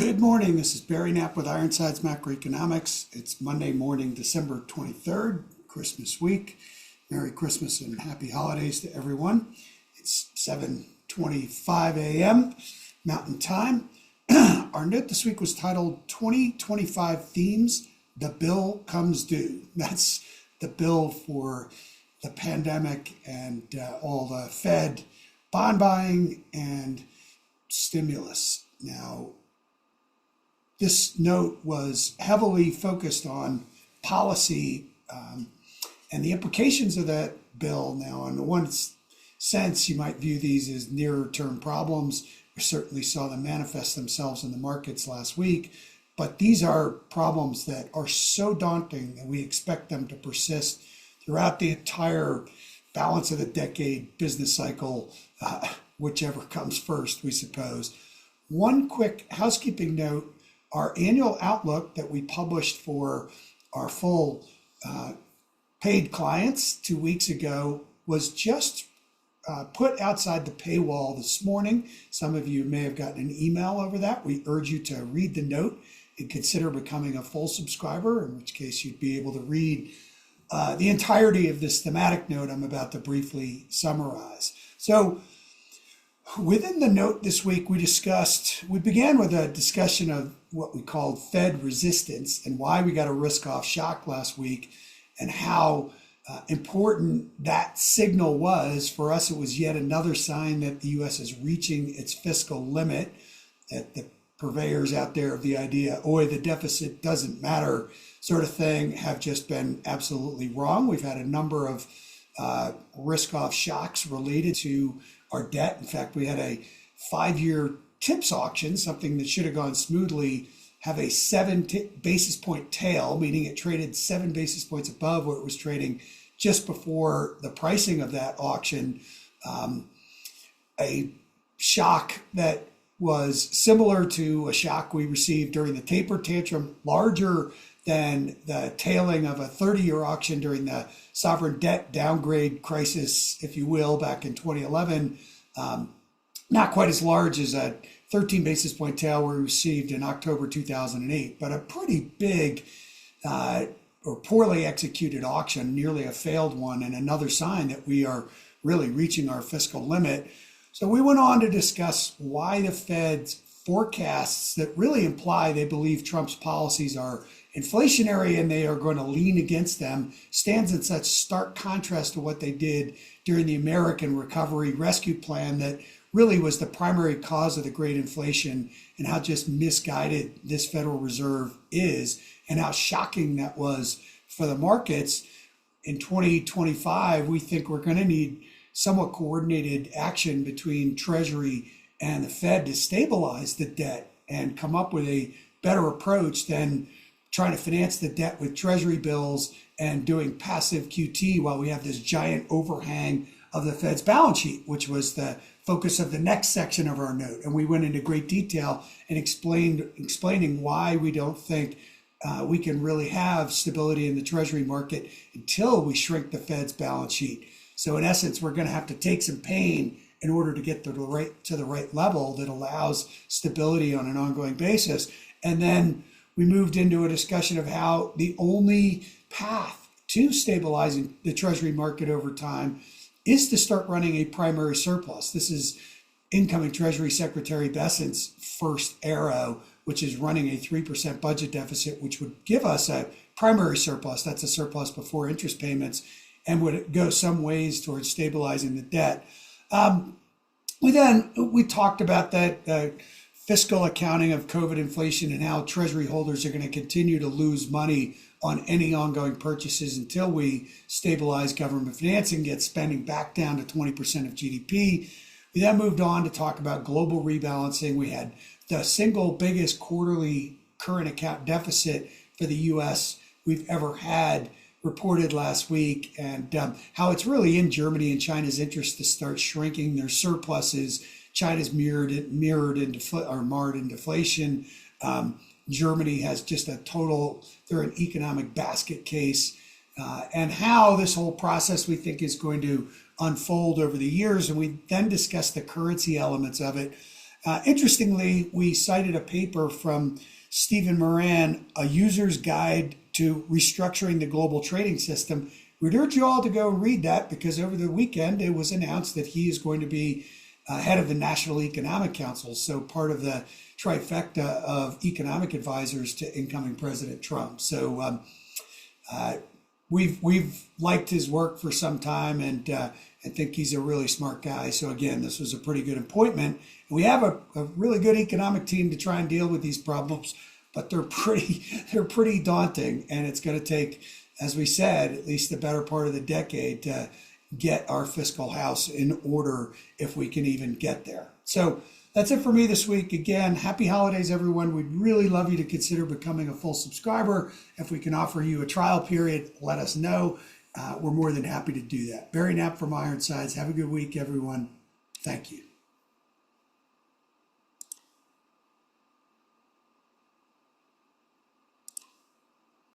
Good morning. This is Barry Knapp with Ironsides Macroeconomics. It's Monday morning, December 23rd, Christmas week. Merry Christmas and happy holidays to everyone. It's 7:25 a.m. Mountain Time. Our note this week was titled 2025 Themes, The Bill Comes Due. That's the bill for the pandemic and all the Fed bond buying and stimulus. Now, this note was heavily focused on policy and the implications of that bill. Now, in one sense, you might view these as nearer term problems. We certainly saw them manifest themselves in the markets last week, but these are problems that are so daunting that we expect them to persist throughout the entire balance of the decade business cycle, whichever comes first, we suppose. One quick housekeeping note. Our annual outlook that we published for our full paid clients 2 weeks ago was just put outside the paywall this morning. Some of you may have gotten an email over that. We urge you to read the note and consider becoming a full subscriber, in which case you'd be able to read the entirety of this thematic note I'm about to briefly summarize. So within the note this week, we began with a discussion of what we called Fed resistance and why we got a risk-off shock last week and how important that signal was. For us, it was yet another sign that the U.S. is reaching its fiscal limit, that the purveyors out there of the idea, the deficit doesn't matter sort of thing have just been absolutely wrong. We've had a number of risk-off shocks related to our debt. In fact, we had a 5-year TIPS auction, something that should have gone smoothly, have a 7 basis point tail, meaning it traded 7 basis points above where it was trading just before the pricing of that auction. A shock that was similar to a shock we received during the taper tantrum, larger than the tailing of a 30-year auction during the sovereign debt downgrade crisis, if you will, back in 2011. Not quite as large as a 13 basis point tail we received in October 2008, but a pretty big or poorly executed auction, nearly a failed one, and another sign that we are really reaching our fiscal limit. So we went on to discuss why the Fed's forecasts that really imply they believe Trump's policies are inflationary and they are going to lean against them stands in such stark contrast to what they did during the American Recovery Rescue Plan that really was the primary cause of the great inflation, and how just misguided this Federal Reserve is and how shocking that was for the markets. In 2025, we think we're going to need somewhat coordinated action between Treasury and the Fed to stabilize the debt and come up with a better approach than trying to finance the debt with Treasury bills and doing passive QT while we have this giant overhang of the Fed's balance sheet, which was the focus of the next section of our note. And we went into great detail and explaining why we don't think we can really have stability in the Treasury market until we shrink the Fed's balance sheet. So in essence, we're going to have to take some pain in order to get to the right level that allows stability on an ongoing basis. And then we moved into a discussion of how the only path to stabilizing the Treasury market over time is to start running a primary surplus. This is incoming Treasury Secretary Bessent's first arrow, which is running a 3% budget deficit, which would give us a primary surplus. That's a surplus before interest payments, and would go some ways towards stabilizing the debt. We talked about that fiscal accounting of COVID inflation and how Treasury holders are going to continue to lose money on any ongoing purchases until we stabilize government financing, get spending back down to 20% of GDP. We then moved on to talk about global rebalancing. We had the single biggest quarterly current account deficit for the U.S. we've ever had reported last week, and how it's really in Germany and China's interest to start shrinking their surpluses. China's marred in deflation. Germany has just they're an economic basket case, and how this whole process we think is going to unfold over the years. And we then discussed the currency elements of it Interestingly, we cited a paper from Stephen Moran, A User's Guide to Restructuring the Global Trading System. We'd urge you all to go and read that because over the weekend it was announced that he is going to be head of the National Economic Council, so part of the trifecta of economic advisors to incoming President Trump. So we've liked his work for some time, and I think he's a really smart guy. So again, this was a pretty good appointment. We have a really good economic team to try and deal with these problems, but they're pretty daunting, and it's going to take, as we said, at least the better part of the decade to get our fiscal house in order if we can even get there. So that's it for me this week. Again, happy holidays, everyone. We'd really love you to consider becoming a full subscriber. If we can offer you a trial period, let us know. We're more than happy to do that. Barry Knapp from Ironsides. Have a good week, everyone. Thank you.